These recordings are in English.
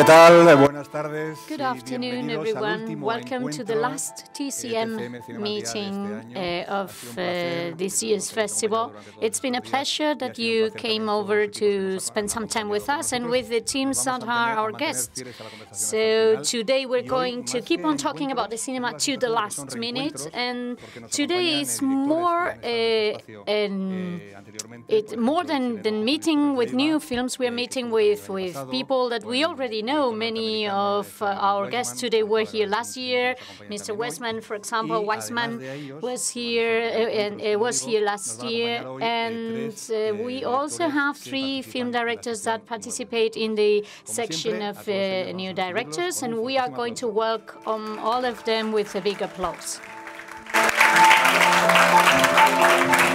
¿qué tal? Buenas tardes. Good afternoon, everyone. Welcome to the last TCM meeting of this year's festival. It's been a pleasure that you came over to spend some time with us and with the teams that are our guests. So today we're going to keep on talking about the cinema to the last minute, and today is more more than meeting with new films. We're meeting with people that we already know. Many of our guests today were here last year. Mr. Weisman, for example, was here last year, and we also have 3 film directors that participate in the section of new directors, and we are going to welcome all of them with a big applause.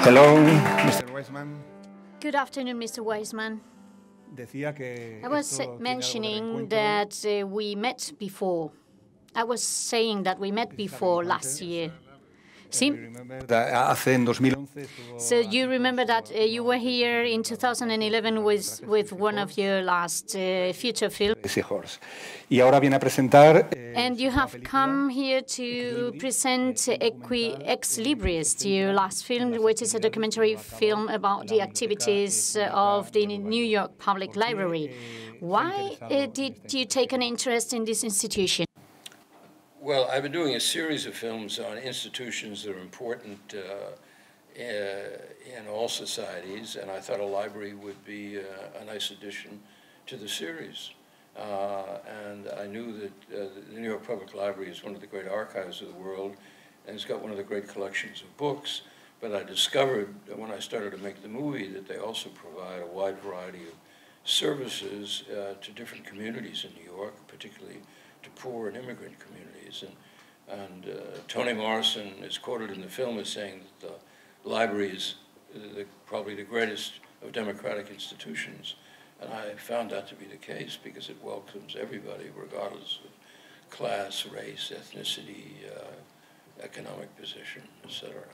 Hello, Mr. Weisman. Good afternoon, Mr. Weisman. I was mentioning that we met before. I was saying that we met before last year. See? So you remember that you were here in 2011 with one of your last feature films. And you have come here to present Ex Libris, your last film, which is a documentary film about the activities of the New York Public Library. Why did you take an interest in this institution? Well, I've been doing a series of films on institutions that are important in all societies, and I thought a library would be a nice addition to the series. And I knew that the New York Public Library is one of the great archives of the world, and it's got one of the great collections of books. But I discovered when I started to make the movie that they also provide a wide variety of services to different communities in New York, particularly to poor and immigrant communities. And Toni Morrison is quoted in the film as saying that the library is probably the greatest of democratic institutions. And I found that to be the case because it welcomes everybody, regardless of class, race, ethnicity, economic position, etc.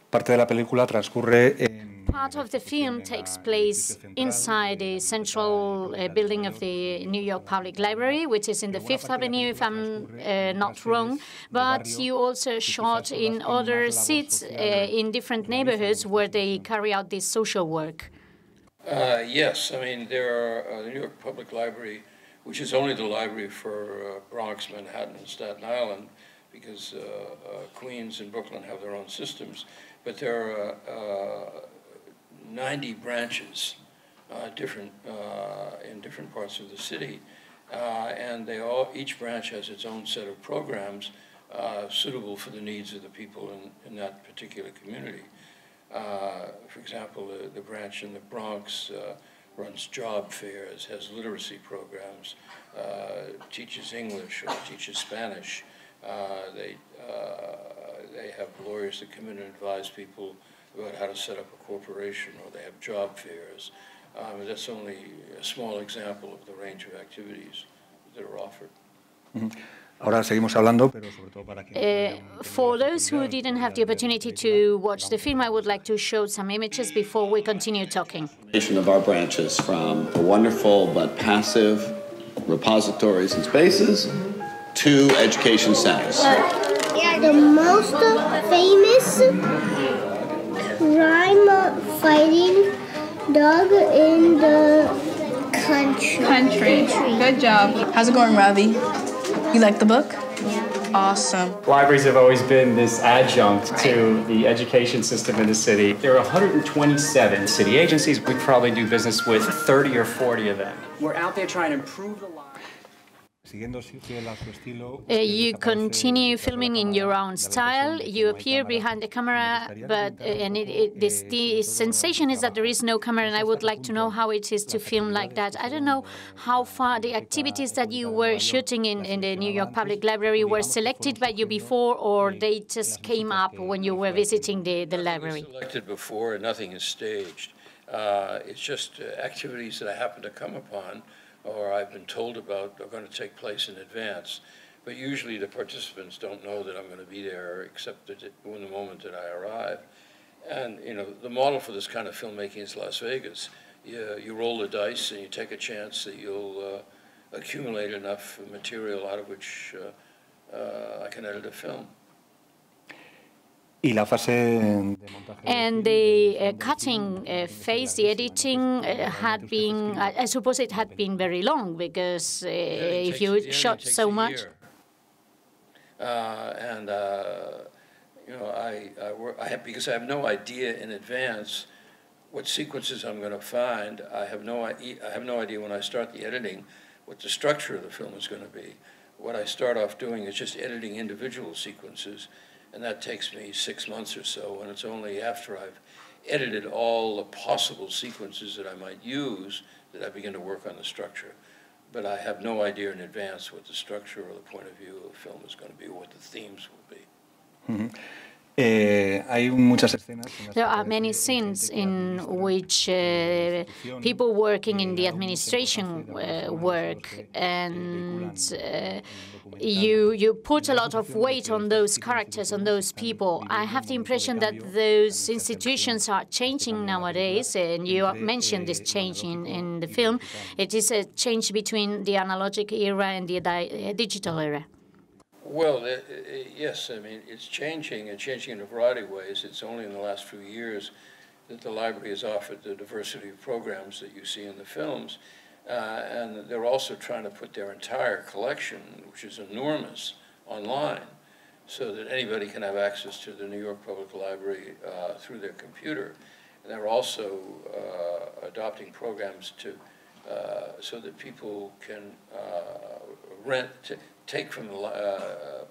Parte de la película transcurre en Part of the film takes place inside the central building of the New York Public Library, which is in the 5th Avenue, if I'm not wrong. But you also shot in other seats in different neighborhoods where they carry out this social work. Yes, I mean, there are the New York Public Library, which is only the library for Bronx, Manhattan, and Staten Island, because Queens and Brooklyn have their own systems. But there are 90 branches, in different parts of the city, and each branch has its own set of programs suitable for the needs of the people in that particular community. For example, the branch in the Bronx runs job fairs, has literacy programs, teaches English or teaches Spanish. They have lawyers that come in and advise people about how to set up a corporation, or they have job fairs. That's only a small example of the range of activities that are offered. Ahora seguimos hablando, pero sobre todo para for those who didn't have the opportunity to watch the film, I would like to show some images before we continue talking. Of our branches, from the wonderful but passive repositories and spaces to education centers. The most famous crime-fighting dog in the country. Good job. How's it going, Ravi? You like the book? Yeah. Awesome. Libraries have always been this adjunct to the education system in the city. There are 127 city agencies. We probably do business with 30 or 40 of them. We're out there trying to improve the lives. You continue filming in your own style. You appear behind the camera, but the sensation is that there is no camera, and I would like to know how it is to film like that. I don't know how far the activities that you were shooting in the New York Public Library were selected by you before, or they just came up when you were visiting the library. Selected before, and nothing is staged. It's just activities that I happen to come upon, or I've been told about, are going to take place in advance. But usually the participants don't know that I'm going to be there, except when the moment that I arrive. And, you know, the model for this kind of filmmaking is Las Vegas. you roll the dice and you take a chance that you'll accumulate enough material out of which I can edit a film. And the cutting phase, the editing, had been, I suppose it had been very long, because if you shot so much. You know, because I have no idea in advance what sequences I'm going to find. I have no idea when I start the editing what the structure of the film is going to be. What I start off doing is just editing individual sequences, and that takes me 6 months or so, and it's only after I've edited all the possible sequences that I might use that I begin to work on the structure. But I have no idea in advance what the structure or the point of view of the film is going to be, or what the themes will be. There are many scenes in which people working in the administration work, and you put a lot of weight on those characters, on those people. I have the impression that those institutions are changing nowadays, and you mentioned this change in the film. It is a change between the analogic era and the digital era. Well, yes, I mean, it's changing in a variety of ways. It's only in the last few years that the library has offered the diversity of programs that you see in the films. And they're also trying to put their entire collection, which is enormous, online, so that anybody can have access to the New York Public Library through their computer. And they're also adopting programs to so that people can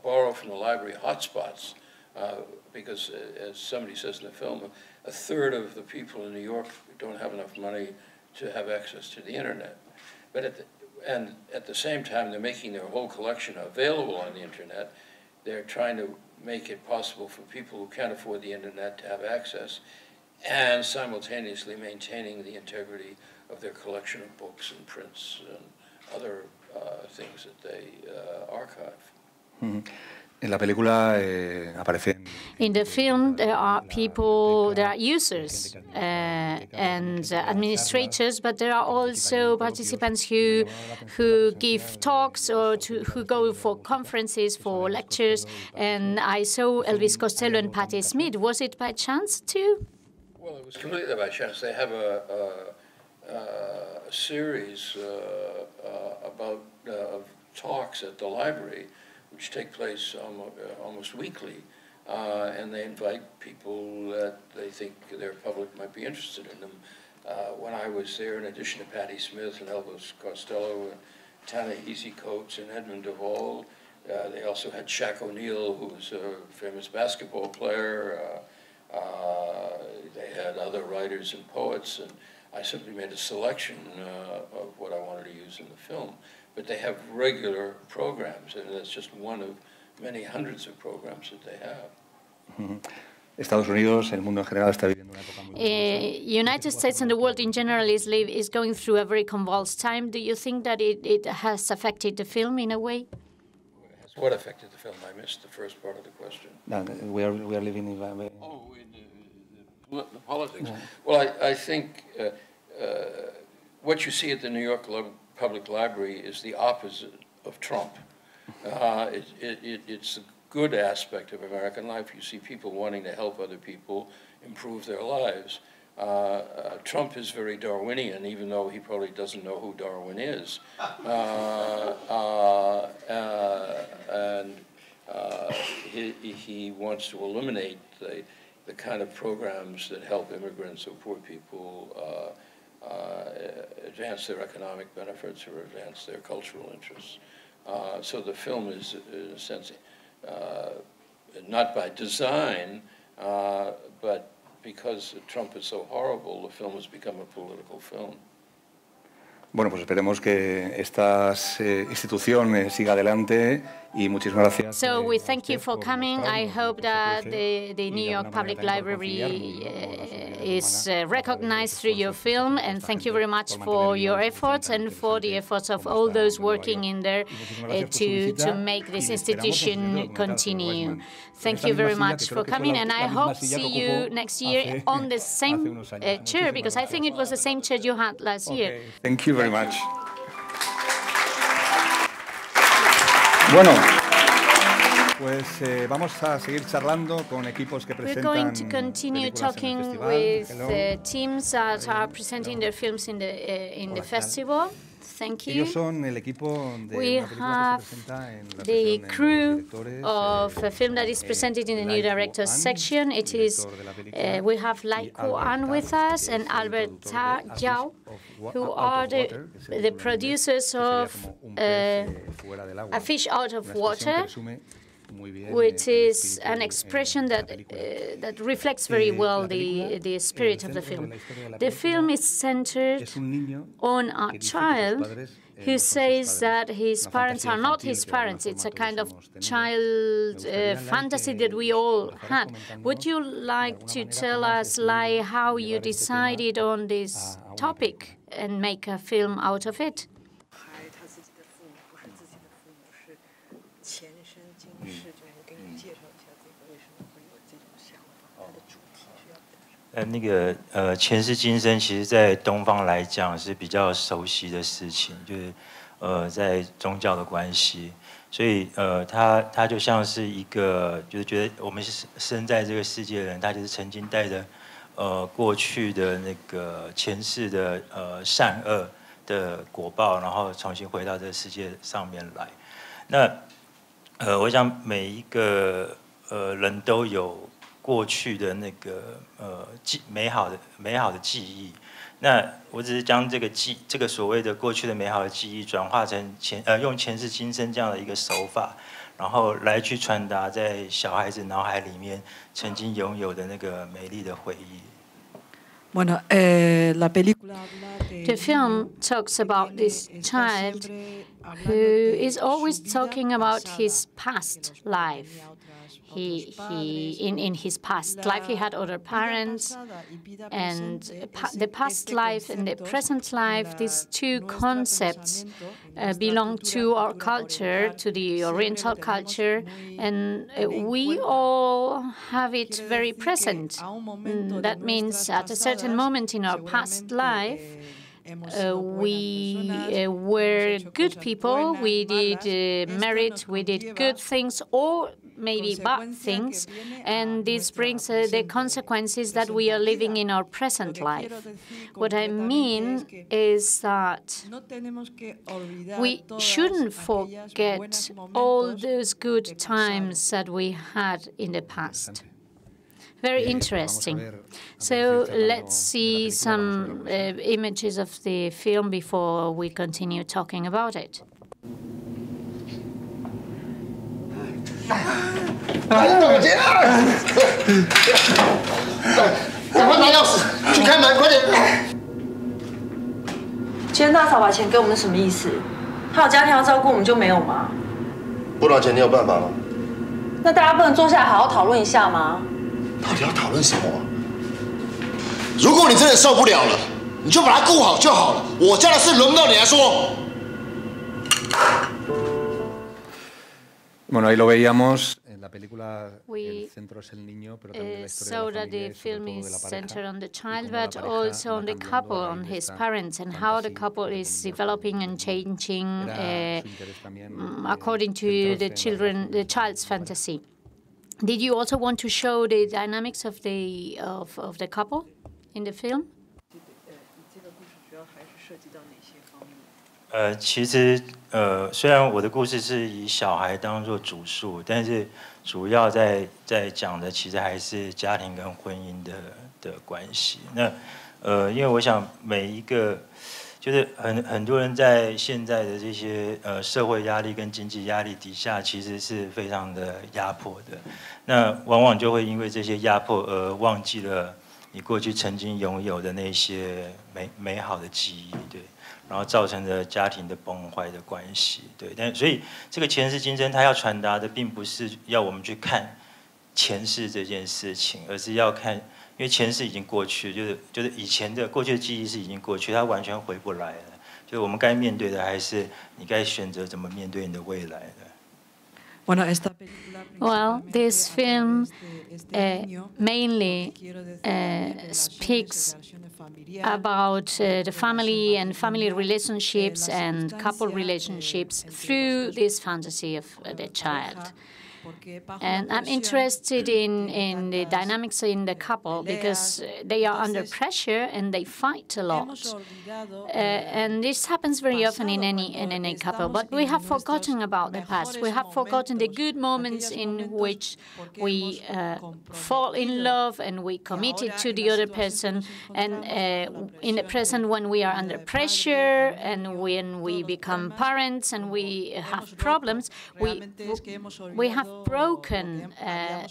borrow from the library hotspots, because as somebody says in the film, a third of the people in New York don't have enough money to have access to the internet. But at the same time, they're making their whole collection available on the internet. They're trying to make it possible for people who can't afford the internet to have access, and simultaneously maintaining the integrity of their collection of books and prints and other things that they archive. In the film, there are people, there are users and administrators, but there are also participants who give talks or who go for conferences, for lectures. And I saw Elvis Costello and Patti Smith. Was it by chance too? Well, it was completely by chance. They have a series of talks at the library, which take place almost weekly, and they invite people that they think their public might be interested in them. When I was there, in addition to Patti Smith and Elvis Costello and Ta-Nehisi Coates and Edmund Duvall, they also had Shaq O'Neal, who was a famous basketball player. They had other writers and poets, and I simply made a selection of what I wanted to use in the film. But they have regular programs, and that's just one of many hundreds of programs that they have. United States and the world in general is going through a very convulsed time. Do you think that it has affected the film in a way? What affected the film? I missed the first part of the question. No, we are living in the politics. Yeah. Well, I think what you see at the New York Public Library is the opposite of Trump. It's a good aspect of American life. You see people wanting to help other people improve their lives. Trump is very Darwinian, even though he probably doesn't know who Darwin is. He wants to eliminate the kind of programs that help immigrants or poor people advance their economic benefits or advance their cultural interests. So the film is, in a sense, not by design, but because Trump is so horrible, the film has become a political film. Bueno, pues esperemos que esta institución siga adelante So we thank you for coming. I hope that the New York Public Library is recognized through your film, and thank you very much for your efforts and for the efforts of all those working in there to make this institution continue. Thank you very much for coming, and I hope to see you next year on the same chair, because I think it was the same chair you had last year. Thank you very much. Bueno, pues vamos a seguir charlando con equipos que presentan. We're going to continue talking with teams that are presenting their films in the festival. Thank you. We have the crew of a film that is presented in the new directors section. It is we have Laiko An with us and Albert Giao, who are the producers of A Fish Out of Water, which is an expression that reflects very well the spirit of the film. The film is centered on a child who says that his parents are not his parents. It's a kind of child fantasy that we all had. Would you like to tell us, Lai, how you decided on this topic and make a film out of it?前世今生，其实在东方来讲是比较熟悉的事情，就是在宗教的关系，所以他就像是一个，就是觉得我们是生在这个世界的人，他就是曾经带着过去的那个前世的善恶的果报，然后重新回到这个世界上面来。那我想每一个人都有过去的那个美好的记忆，那我只是将这个所谓的过去的美好的记忆转化成用前世今生这样的一个手法，然后来去传达在小孩子脑海里面曾经拥有的那个美丽的回忆。The film talks about this child who is always talking about his past life. In his past life, he had other parents, and the past life and the present life, these two concepts belong to our culture, to the Oriental culture, and we all have it very present. That means at a certain moment in our past life, we were good people, we did merit, we did good things, or maybe bad things, and this brings the consequences that we are living in our present life. What I mean is that we shouldn't forget all those good times that we had in the past. Very interesting. So let's see some images of the film before we continue talking about it. 赶快拿钥匙去开门，快点！今天大嫂把钱给我们什么意思？她有家庭要照顾，我们就没有吗？不拿钱你有办法吗？那大家不能坐下来好好讨论一下吗？到底要讨论什么？如果你真的受不了了，你就把它顾好就好了。我家的事轮不到你来说。 Bueno, ahí lo veíamos. En la película el centro es el niño, pero también la historia de la familia y sobre todo de la pareja. Centered on the child, but also on the couple, on his parents, and how the couple is developing and changing according to the child's fantasy. Did you also want to show the dynamics of the couple in the film? 其实虽然我的故事是以小孩当作主述，但是主要在讲的其实还是家庭跟婚姻的关系。那因为我想每一个就是很多人在现在的这些社会压力跟经济压力底下，其实是非常的压迫的。那往往就会因为这些压迫而忘记了你过去曾经拥有的那些美好的记忆，对。然后造成的家庭的崩坏的关系。对，但所以这个前世今生，它要传达的并不是要我们去看前世这件事情，而是要看，因为前世已经过去，就是以前的过去的记忆是已经过去，它完全回不来了。就是我们该面对的，还是你该选择怎么面对你的未来的。Well, this film mainly speaks about the family and family relationships and couple relationships through this fantasy of the child. And I'm interested in the dynamics in the couple because they are under pressure and they fight a lot. And this happens very often in any couple. But we have forgotten about the past. We have forgotten the good moments in which we fall in love and we committed to the other person. And in the present, when we are under pressure and when we become parents and we have problems, we have broken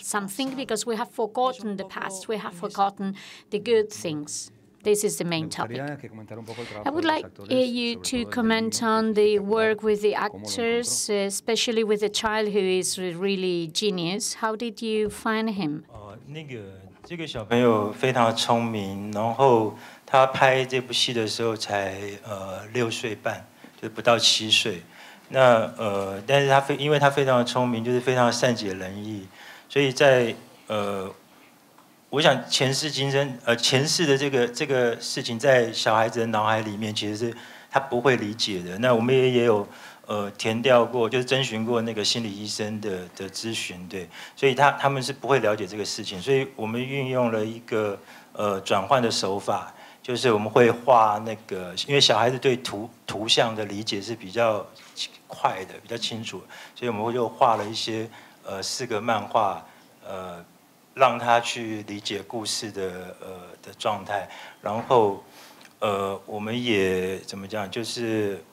something because we have forgotten the past. We have forgotten the good things. This is the main topic. I would like you to comment on the work with the actors, especially with the child who is really genius. How did you find him? 这个小朋友非常聪明，然后他拍这部戏的时候才6岁半，就不到7岁。那但是因为他非常的聪明，就是非常善解人意，所以在我想前世今生前世的这个事情，在小孩子的脑海里面，其实是他不会理解的。那我们也有填调过，就是征询过那个心理医生的咨询，对，所以他们是不会了解这个事情，所以我们运用了一个转换的手法。就是我们会画那个，因为小孩子对图像的理解是比较快的，比较清楚，所以我们就画了一些4个漫画，让他去理解故事的状态。然后我们也怎么讲，就是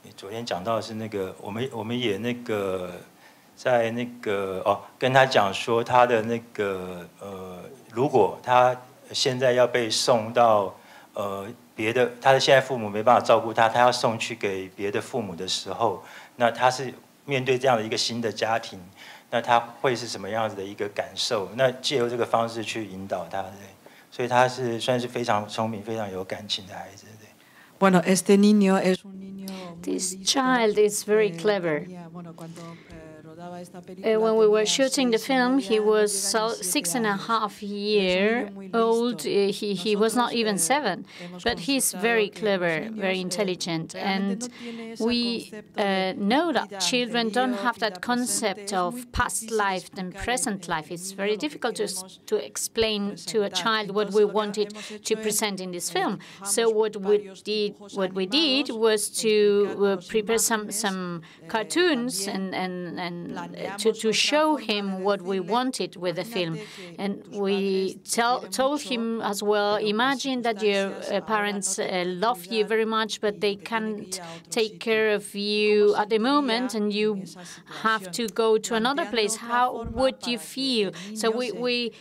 你昨天讲到的是那个，我们也那个在那个跟他讲说他的那个如果他现在要被送到别的，他的现在父母没办法照顾他，他要送去给别的父母的时候，那他是面对这样的一个新的家庭，那他会是什么样子的一个感受？那借由这个方式去引导他，对，所以他是算是非常聪明、非常有感情的孩子，对。Bueno, este niño es un niño. This child is very clever. When we were shooting the film, he was 6.5 years old. He was not even 7, but he's very clever, very intelligent. And we know that children don't have that concept of past life and present life. It's very difficult to explain to a child what we wanted to present in this film. So what we did was to prepare some cartoons and to show him what we wanted with the film. And we told him as well, imagine that your parents love you very much, but they can't take care of you at the moment, and you have to go to another place. How would you feel? So we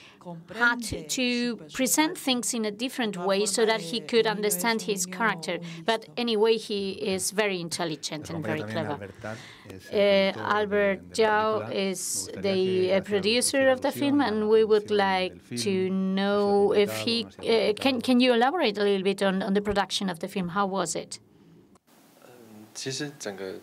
had to present things in a different way so that he could understand his character. But anyway, he is very intelligent and very clever. Albert Zhao is the producer of the film, and we would like to know if he can you elaborate a little bit on the production of the film? How was it? 其实整个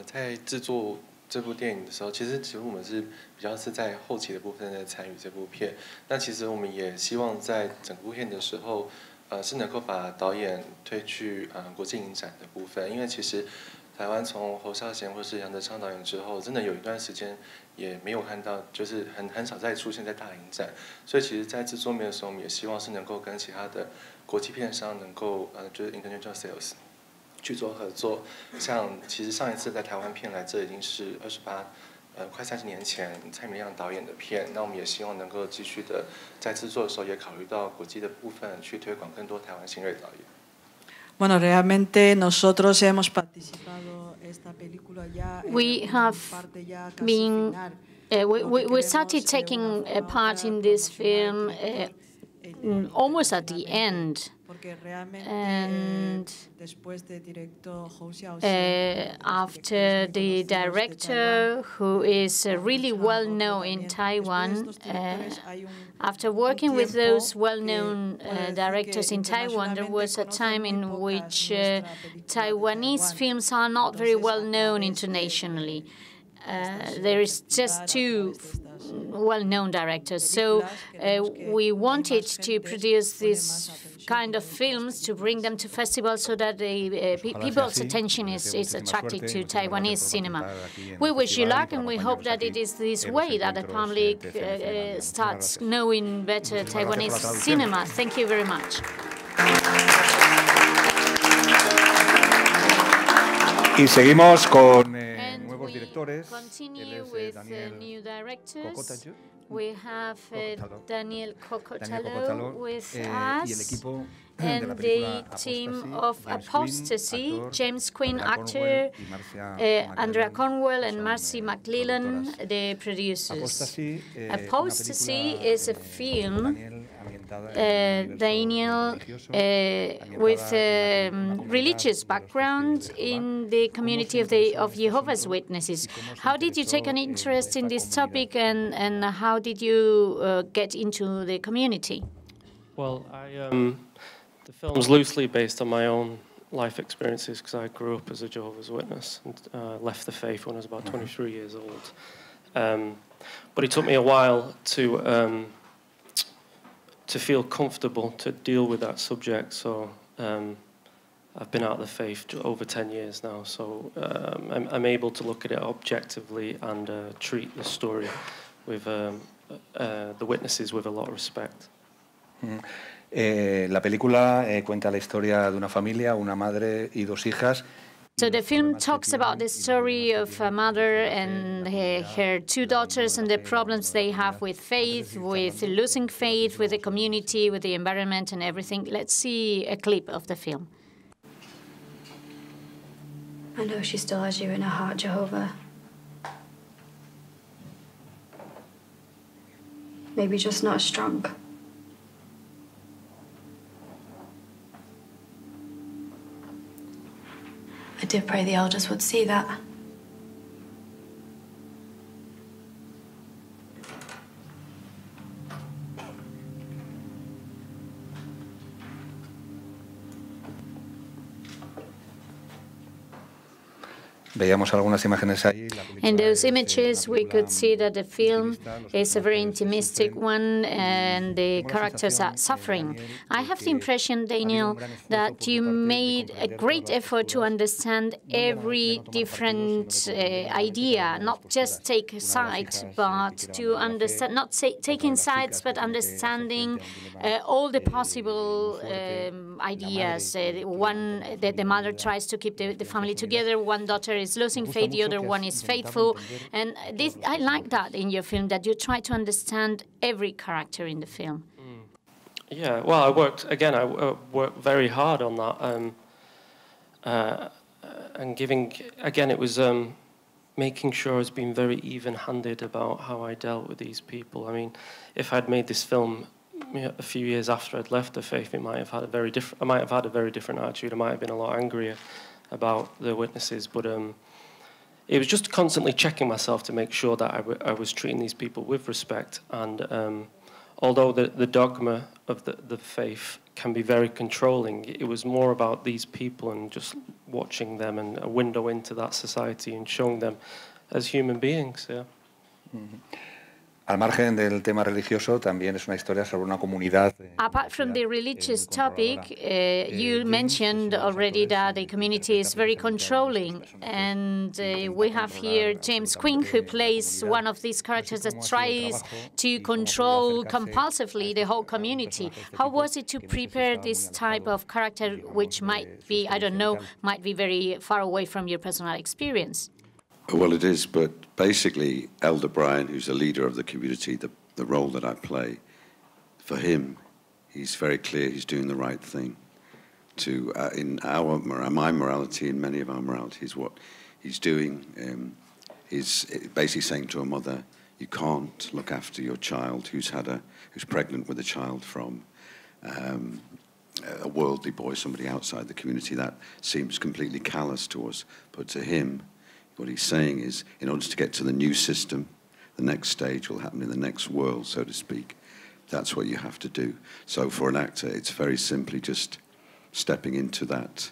在制作这部电影的时候，其实我们是比较是在后期的部分在参与这部片。那其实我们也希望在整部片的时候，是能够把导演推去国际影展的部分，因为其实台湾从侯孝贤或是杨德昌导演之后，真的有一段时间也没有看到，就是很少再出现在大影展。所以其实，在制作面的时候，我们也希望是能够跟其他的国际片商能够就是 international sales 去做合作。像其实上一次在台湾片来，这已经是快30年前蔡明亮导演的片。那我们也希望能够继续的在制作的时候也考虑到国际的部分，去推广更多台湾新锐导演。Bueno, realmente nosotros hemos participado esta película ya. We have been. We started taking a part in this film almost at the end, And after the director, who is really well known in Taiwan, after working with those well-known directors in Taiwan, there was a time in which Taiwanese films are not very well known internationally. There is just two well-known directors. So we wanted to produce this kind of films to bring them to festivals so that the people's attention is attracted to Taiwanese cinema. We wish you luck, and we hope that it is this way that the public starts knowing better Taiwanese cinema. Thank you very much. Y seguimos con nuevos directores. Continue with new directors. We have Daniel Cocotalo with us, and the team of Apostasy, James Quinn, actor, Andrea Cornwell and Marcy McLellan, the producers. Apostasy is a film, Daniel, with a religious background in the community of Jehovah's Witnesses. How did you take an interest in this topic, and how did you get into the community? Well, the film's loosely based on my own life experiences because I grew up as a Jehovah's Witness and left the faith when I was about 23 years old. But it took me a while to feel comfortable to deal with that subject. So I've been out of the faith over 10 years now. So I'm able to look at it objectively and treat the story with the witnesses with a lot of respect. La película cuenta la historia de una familia, una madre y dos hijas. So the film talks about the story of a mother and her two daughters and the problems they have with faith, with losing faith, with the community, with the environment and everything. Let's see a clip of the film. I know she still has you in her heart, Jehovah. Maybe just not as strong. I did pray the elders would see that. Veíamos algunas imágenes ahí. In those images, we could see that the film is a very intimistic one and the characters are suffering. I have the impression, Daniel, that you made a great effort to understand every different idea, not just take a side, but to understand, not taking sides, but understanding all the possible ideas. One, that the mother tries to keep the family together, one daughter is losing faith, the other one is faithful. And this, I like that in your film, that you try to understand every character in the film. Yeah, well, I worked very hard on that. And giving, again, it was making sure I was being very even-handed about how I dealt with these people. I mean, if I'd made this film a few years after I'd left the faith, I might have had a very different attitude. I might have been a lot angrier about the witnesses, but it was just constantly checking myself to make sure that I was treating these people with respect. And although the dogma of the faith can be very controlling, it was more about these people and just watching them and a window into that society and showing them as human beings. Yeah. Mm-hmm. Al margen del tema religioso, también es una historia sobre una comunidad. Apart from the religious topic, you mentioned already that the community is very controlling, and we have here James Quinn, who plays one of these characters that tries to control compulsively the whole community. How was it to prepare this type of character, which might be, I don't know, might be very far away from your personal experience? Well, it is, but basically, Elder Brian, who's the leader of the community, the role that I play, for him, he's very clear he's doing the right thing. In my morality and many of our moralities, what he's doing is basically saying to a mother, you can't look after your child who's pregnant with a child from a worldly boy, somebody outside the community, that seems completely callous to us. But to him, what he's saying is, in order to get to the new system, the next stage will happen in the next world, so to speak. That's what you have to do. So for an actor, it's very simply just stepping into that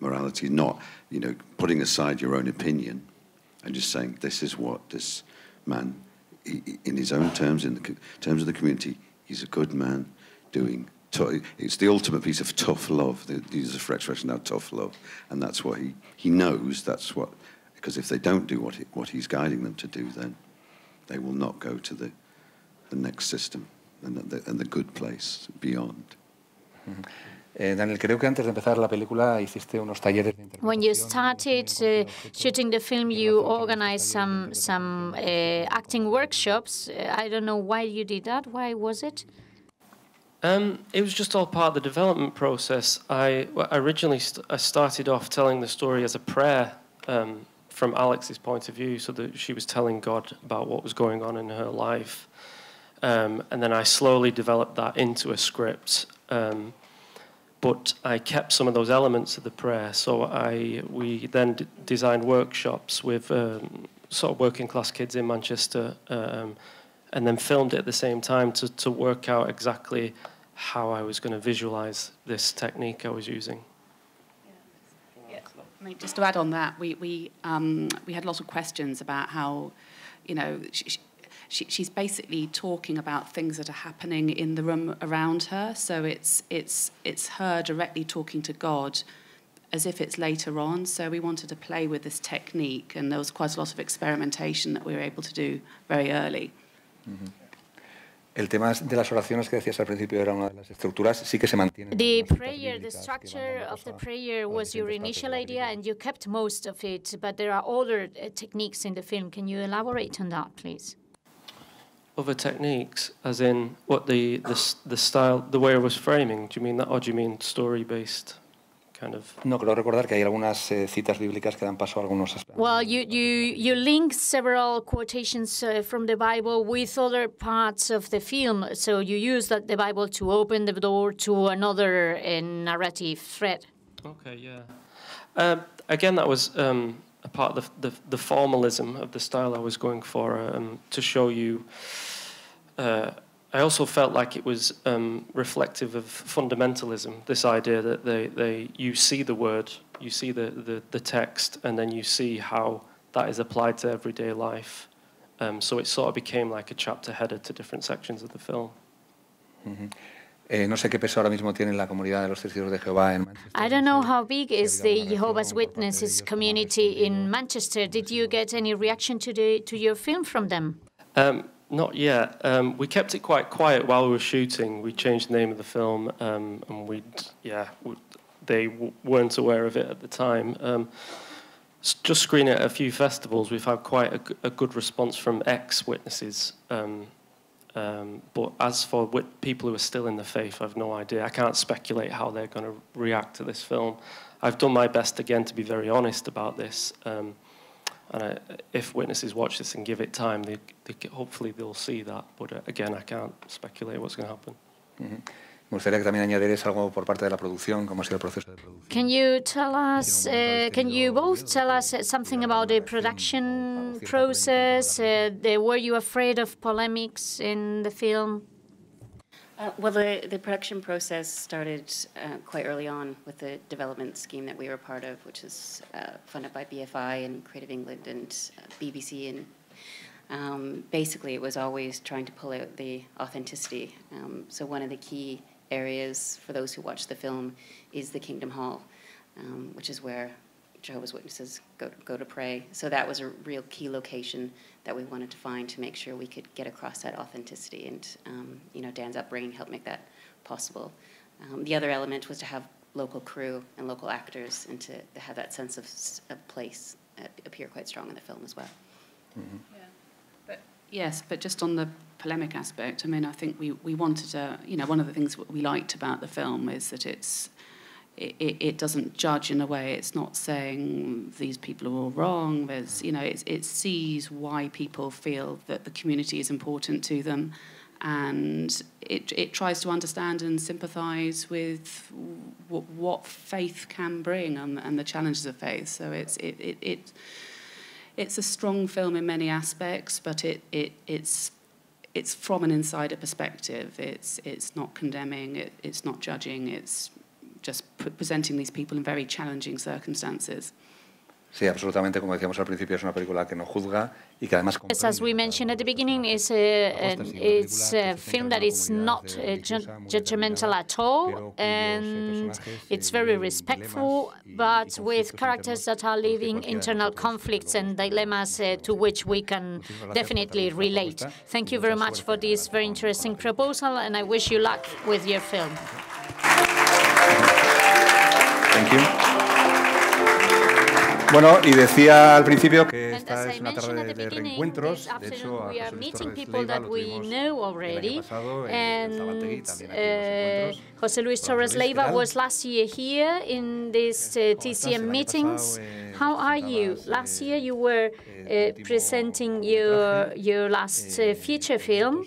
morality, not, putting aside your own opinion and just saying, this is what this man, in his own terms, in the terms of the community, he's a good man doing. It's the ultimate piece of tough love. They use the expression now, tough love, and that's what he knows. That's what, because if they don't do what he's guiding them to do, then they will not go to the next system and the good place beyond. Daniel, creo que antes de empezar la película hiciste unos talleres de interpretación. When you started shooting the film, you organized some acting workshops. I don't know why you did that. Why was it? It was just all part of the development process. I originally started off telling the story as a prayer from Alex's point of view, so that she was telling God about what was going on in her life. And then I slowly developed that into a script. But I kept some of those elements of the prayer, so we then designed workshops with sort of working class kids in Manchester, and then filmed it at the same time to work out exactly how I was going to visualize this technique I was using. Yeah. I mean, just to add on that, we had lots of questions about how, she's basically talking about things that are happening in the room around her. So it's her directly talking to God as if it's later on. So we wanted to play with this technique, and there was quite a lot of experimentation that we were able to do very early. Mm-hmm. El tema de las oraciones que decías al principio era una de las estructuras, sí que se mantiene. The prayer, the structure of the prayer was your initial idea, and you kept most of it, but there are other techniques in the film. Can you elaborate on that, please? Other techniques, as in what the style, the way I was framing. Do you mean that, or do you mean story-based kind of? No, creo recordar que hay algunas citas bíblicas que dan paso a algunos aspectos. Well, you link several quotations from the Bible with other parts of the film, so you use the Bible to open the door to another narrative thread. Okay, yeah. Again, that was a part of the formalism of the style I was going for, to show you. I also felt like it was reflective of fundamentalism, this idea that you see the word, you see the text, and then you see how that is applied to everyday life. So it sort of became like a chapter header to different sections of the film. Mm-hmm. No sé qué peso ahora mismo tiene la comunidad de los testigos de Jehová en Manchester. I don't know how big is the Jehovah's Witnesses community in Manchester. Did you get any reaction to your film from them? Not yet. We kept it quite quiet while we were shooting. We changed the name of the film, and they weren't aware of it at the time. Just screening it at a few festivals, we've had quite a good response from ex-witnesses. But as for people who are still in the faith, I've no idea. I can't speculate how they're going to react to this film. I've done my best, again, to be very honest about this. And if witnesses watch this and give it time, hopefully they'll see that. But again, I can't speculate what's going to happen. Mm-hmm. Me gustaría que también añadierais algo por parte de la producción, cómo ha sido el proceso de producción. Can you tell us? Can you both tell us something about the production process? Were you afraid of polemics in the film? Well, the production process started quite early on with the development scheme that we were part of, which is funded by BFI and Creative England and BBC. And basically, it was always trying to pull out the authenticity. So one of the key areas for those who watch the film is the Kingdom Hall, which is where Jehovah's Witnesses go to pray. So that was a real key location that we wanted to find to make sure we could get across that authenticity. And Dan's upbringing helped make that possible. The other element was to have local crew and local actors, and to have that sense of place appear quite strong in the film as well. Mm-hmm. Yes, but just on the polemic aspect, I mean, I think we wanted to, one of the things we liked about the film is that it doesn't judge in a way. It's not saying these people are all wrong. There's, it sees why people feel that the community is important to them, and it tries to understand and sympathise with what faith can bring and the challenges of faith. So it's a strong film in many aspects, but it's from an insider perspective. It's not condemning, it's not judging, it's just presenting these people in very challenging circumstances. Sí, absolutamente, como decíamos al principio, es una película que no juzga y que además... As we mentioned at the beginning, it's a film that is not judgmental at all, and it's very respectful, but with characters that are living internal conflicts and dilemmas to which we can definitely relate. Thank you very much for this very interesting proposal, and I wish you luck with your film. Thank you. Bueno, y decía al principio que esta es una tarde de reencuentros. De hecho, a José Luis Torres Leiva lo tuvimos el año pasado en Zabategui, también aquí en los encuentros. José Luis Torres Leiva was last year here in this TCM Meetings. How are you? Last year you were presenting your last feature film.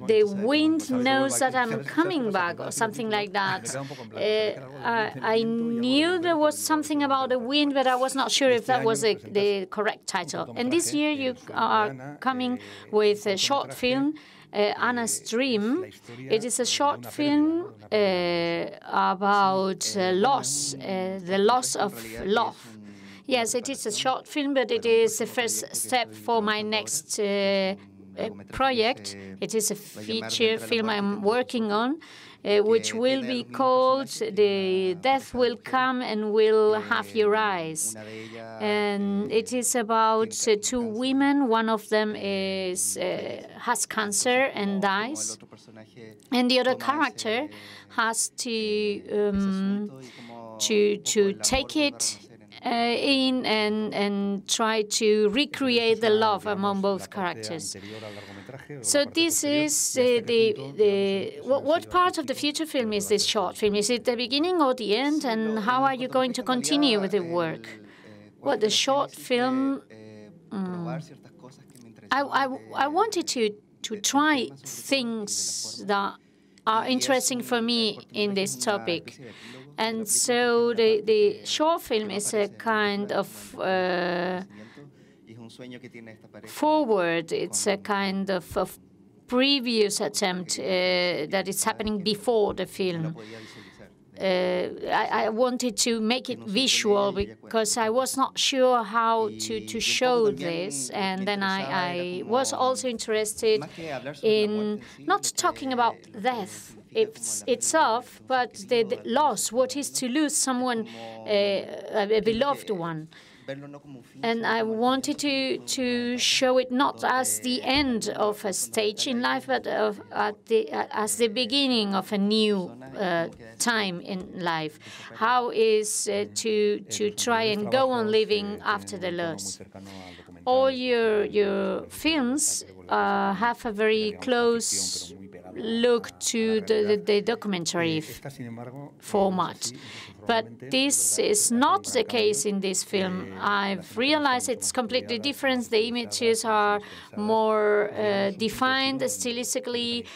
The wind knows that I'm coming back, or something like that. I knew there was something about the wind, but I was not sure if that was the correct title. And this year you are coming with a short film, Anna's Dream. It is a short film about loss, the loss of love. Yes, it is a short film, but it is the first step for my next project. It is a feature film I'm working on, which will be called The Death Will Come and Will Have Your Eyes. And it is about two women. One of them has cancer and dies, and the other character has to take it in and try to recreate the love among both characters. So this is what part of the feature film is this short film? Is it the beginning or the end? And how are you going to continue with the work? Well, the short film, I wanted to try things that are interesting for me in this topic. And so the short film is a kind of forward. It's a kind of previous attempt that is happening before the film. I wanted to make it visual because I was not sure how to show this. And then I was also interested in not talking about death itself, but the loss, what is to lose someone, a beloved one. And I wanted to show it not as the end of a stage in life, but as the beginning of a new time in life. How is to try and go on living after the loss. All your films have a very close look to the documentary format. But this is not the case in this film. I've realized it's completely different. The images are more defined stylistically.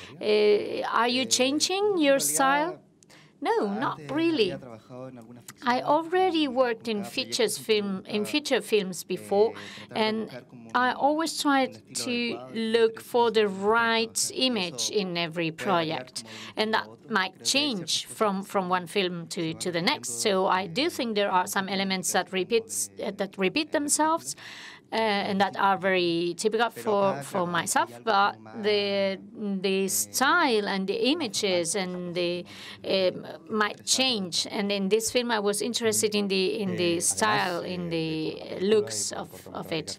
Are you changing your style? No, not really. I already worked in feature films before, and I always tried to look for the right image in every project, and that might change from one film to the next. So I do think there are some elements that repeat themselves. And that are very typical for myself, but the style and the images and the might change. And in this film, I was interested in the style, in the looks of it.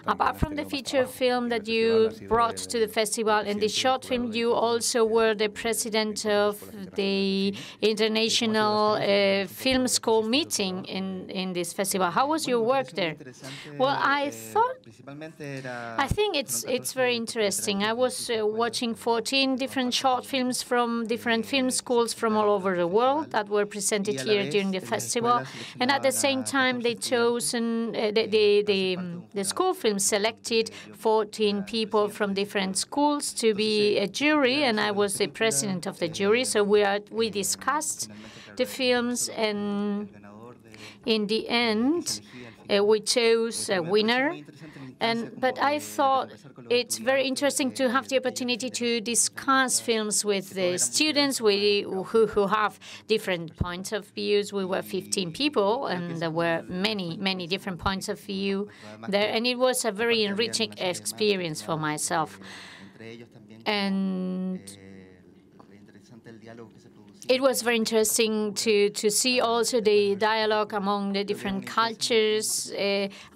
Apart from the feature film that you brought to the festival and the short film, you also were the president of the International Film School meeting in this festival. How was your work there? Well, I think it's very interesting. I was watching 14 different short films from different film schools from all over the world that were presented here during the festival, and at the same time they chosen the school film selected 14 people from different schools to be a jury, and I was the president of the jury. So we discussed the films, and in the end we chose a winner. But I thought it's very interesting to have the opportunity to discuss films with the students who have different points of views. We were 15 people, and there were many different points of view there, and it was a very enriching experience for myself. And it was very interesting to see also the dialogue among the different cultures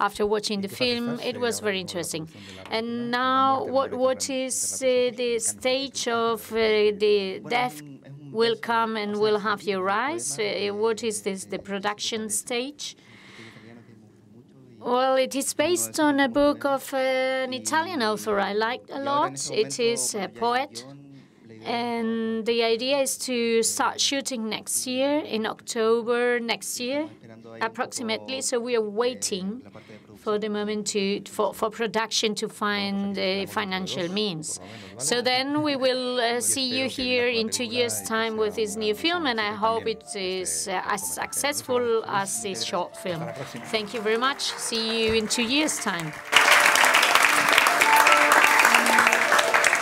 after watching the film. It was very interesting. And now, what is the stage of the Death Will Come and Will Have You Rise? What is the production stage? Well, it is based on a book of an Italian author I liked a lot. It is a poet. And the idea is to start shooting next year, in October next year, approximately. So we are waiting for the moment for production to find financial means. So then we will see you here in 2 years' time with this new film, and I hope it is as successful as this short film. Thank you very much. See you in 2 years' time.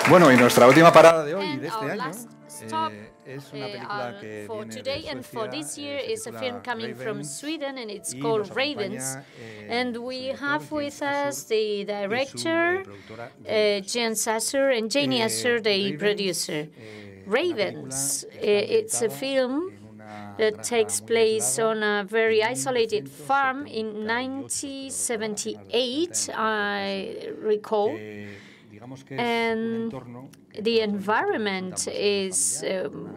Bueno, y nuestra última parada de hoy, de este año, es una película que for viene today de and for Suecia, this year se is a film titula coming from Ravens, Sweden, and it's y called nos Ravens. acompaña, And we have su with director, us the director, productora, Jen Sasser, and Janie Asser, the producer. Ravens, it's a film that takes place on a very isolated farm in 1978, I recall. And the environment is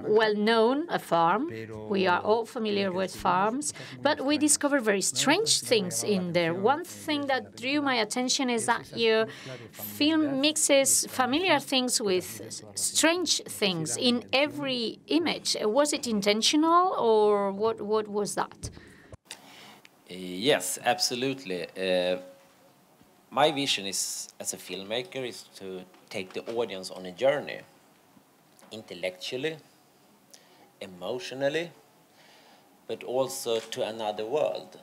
well known, a farm. We are all familiar with farms, but we discover very strange things in there. One thing that drew my attention is that your film mixes familiar things with strange things in every image. Was it intentional, or what was that? Yes, absolutely. My vision is, as a filmmaker, is to take the audience on a journey, intellectually, emotionally, but also to another world,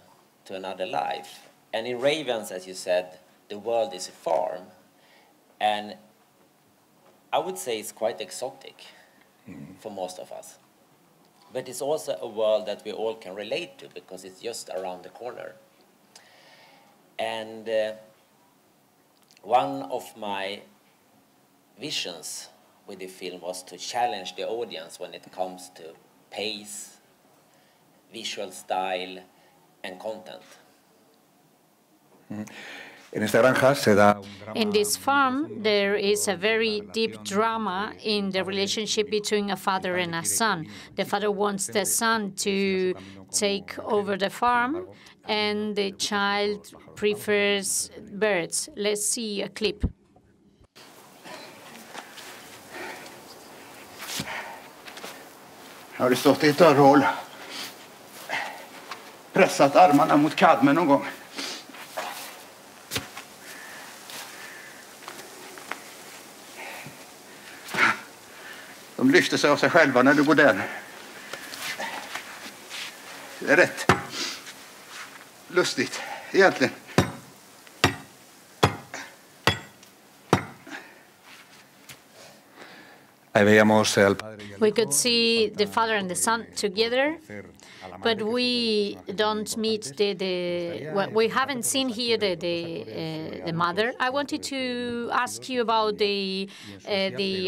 to another life. And in Ravens, as you said, the world is a farm, and I would say it's quite exotic for most of us. But it's also a world that we all can relate to because it's just around the corner. And one of my visions with the film was to challenge the audience when it comes to pace, visual style, and content. In this farm, there is a very deep drama in the relationship between a father and a son. The father wants the son to take over the farm, and the child prefers birds. Let's see a clip. Har du stått i ett dörrhål? Pressat armarna mot kadmen någon gång? De lyfter sig av sig själva när du går där. Det är rätt lustigt, egentligen. We could see the father and the son together, but we don't meet we haven't seen here the mother. I wanted to ask you about the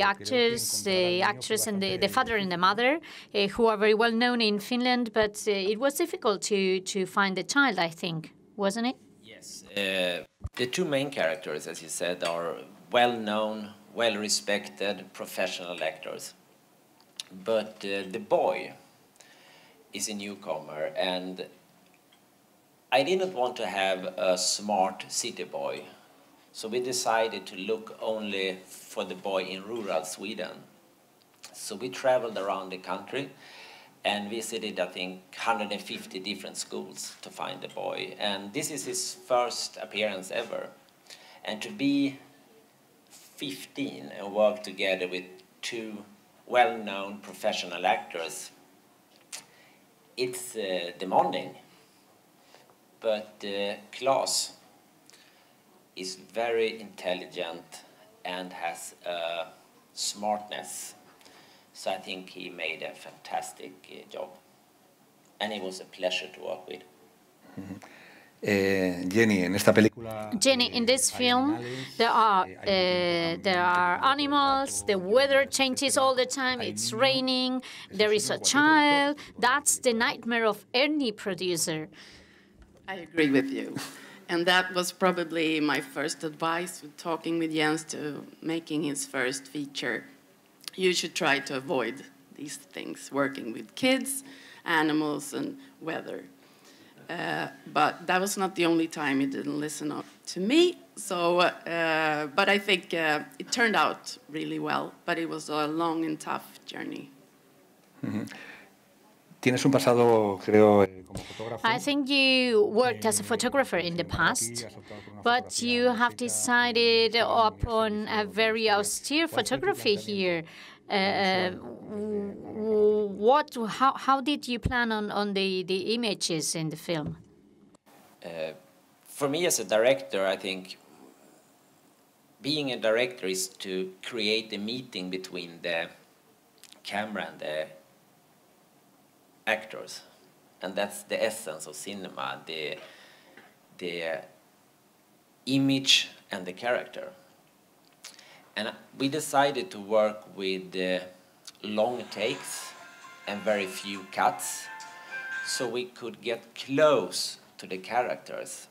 actors, the actress, and the father and the mother, who are very well known in Finland. But it was difficult to find the child, I think, wasn't it? Yes, the two main characters, as you said, are well known, well-respected professional actors. But the boy is a newcomer, and I didn't want to have a smart city boy, so we decided to look only for the boy in rural Sweden. So we traveled around the country and visited, I think, 150 different schools to find the boy. And this is his first appearance ever. And to be 15 and work together with two well-known professional actors, it's demanding. But Claes is very intelligent and has a smartness. So I think he made a fantastic job. And it was a pleasure to work with. Jenny, en esta película. Jenny, in this film, there are animals. The weather changes all the time. It's raining. There is a child. That's the nightmare of any producer. I agree with you. And that was probably my first advice with talking with Jens to making his first feature. You should try to avoid these things, working with kids, animals, and weather. But that was not the only time he didn't listen up to me. So, but I think it turned out really well. But it was a long and tough journey. Tienes un pasado, creo, como fotógrafo. I think you worked as a photographer in the past, but you have decided upon a very austere photography here. How did you plan on the images in the film? For me as a director, I think being a director is to create a meeting between the camera and the actors, and that's the essence of cinema, the image and the character. And we decided to work with long takes and very few cuts, so we could get close to the characters.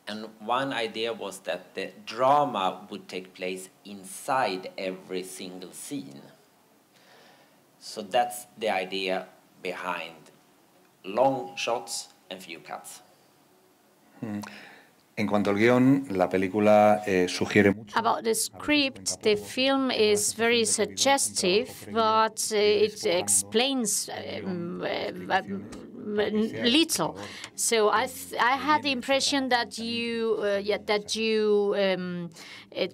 And one idea was that the drama would take place inside every single scene. So that's the idea behind long shots and few cuts. En cuanto al guión, la película sugiere mucho. About the script, the film is very suggestive, but it explains little. So I had the impression that you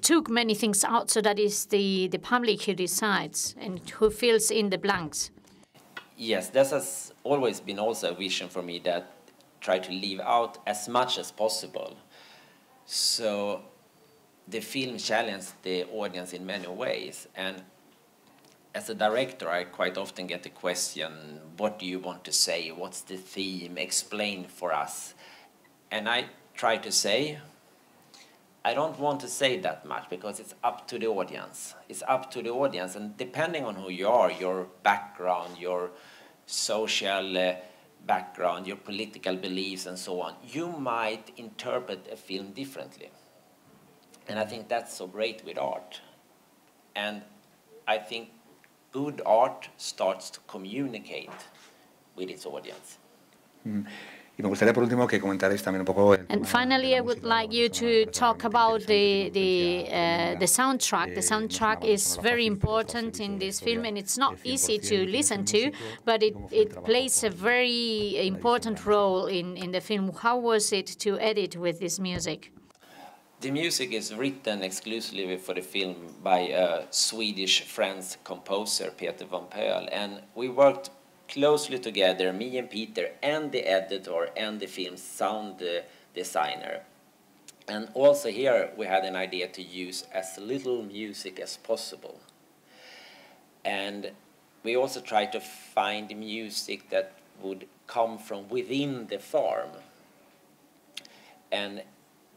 took many things out, so that is the public who decides and who fills in the blanks. Yes, this has always been also a vision for me, that try to leave out as much as possible. So the film challenged the audience in many ways, and as a director I quite often get the question, what do you want to say, what's the theme, explain for us. And I try to say, I don't want to say that much, because it's up to the audience. It's up to the audience, and depending on who you are, your background, your social background, your political beliefs and so on, you might interpret a film differently. And I think that's so great with art. And I think good art starts to communicate with its audience. Y me gustaría por último que comentarais también un poco. And finally, I would like you to talk about the soundtrack. The soundtrack is very important in this film, and it's not easy to listen to, but it plays a very important role in the film. How was it to edit with this music? The music is written exclusively for the film by a Swedish-French composer, Peter von Pöhl, and we worked closely together, me and Peter, and the editor, and the film's sound designer. And also here we had an idea to use as little music as possible. And we also tried to find music that would come from within the farm. And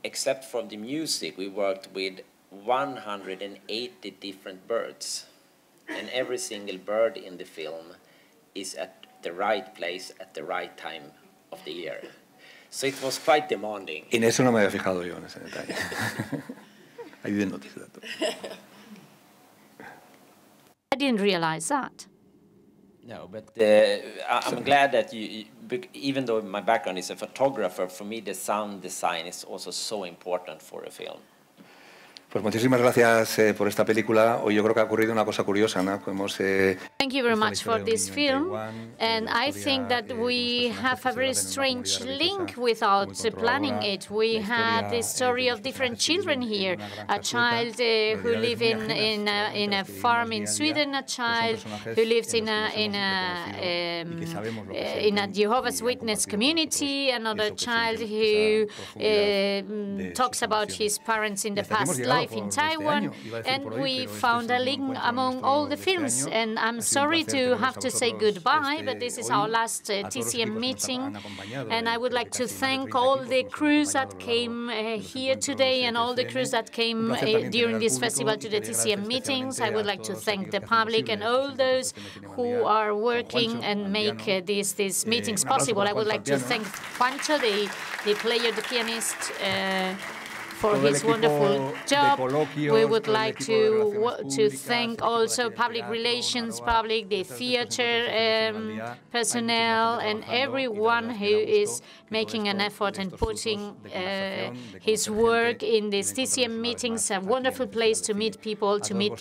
except from the music, we worked with 180 different birds. And every single bird in the film is at the right place at the right time of the year. So it was quite demanding. En eso no me había fijado yo, en ese detalle. I didn't notice that. I didn't realize that. No, but I'm glad that even though my background is a photographer, for me the sound design is also so important for a film. Pues muchísimas gracias por esta película. Hoy yo creo que ha ocurrido una cosa curiosa, ¿no? Thank you very much for this film, and I think that we have a very strange link without planning it. We had the story of different children here, a child who lives in a farm in Sweden, a child who lives in a Jehovah's Witness community, another child who talks about his parents in the past life in Taiwan, and we found a link among all the films. And I'm sorry to have to say goodbye, but this is our last TCM meeting, and I would like to thank all the crews that came here today and all the crews that came during this festival to the TCM meetings. I would like to thank the public and all those who are working and make these meetings possible. I would like to thank Juancho, the player, the pianist, for his wonderful job. We would like to thank also public relations, the theater personnel, and everyone who is making an effort and putting his work in these TCM meetings, a wonderful place to meet people, to meet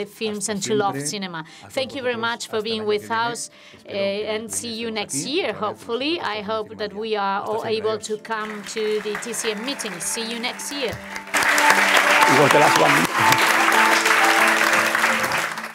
films, and to love cinema. Thank you very much for being with us, and see you next year, hopefully. I hope that we are all able to come to the TCM meetings. See you next year. Igual que las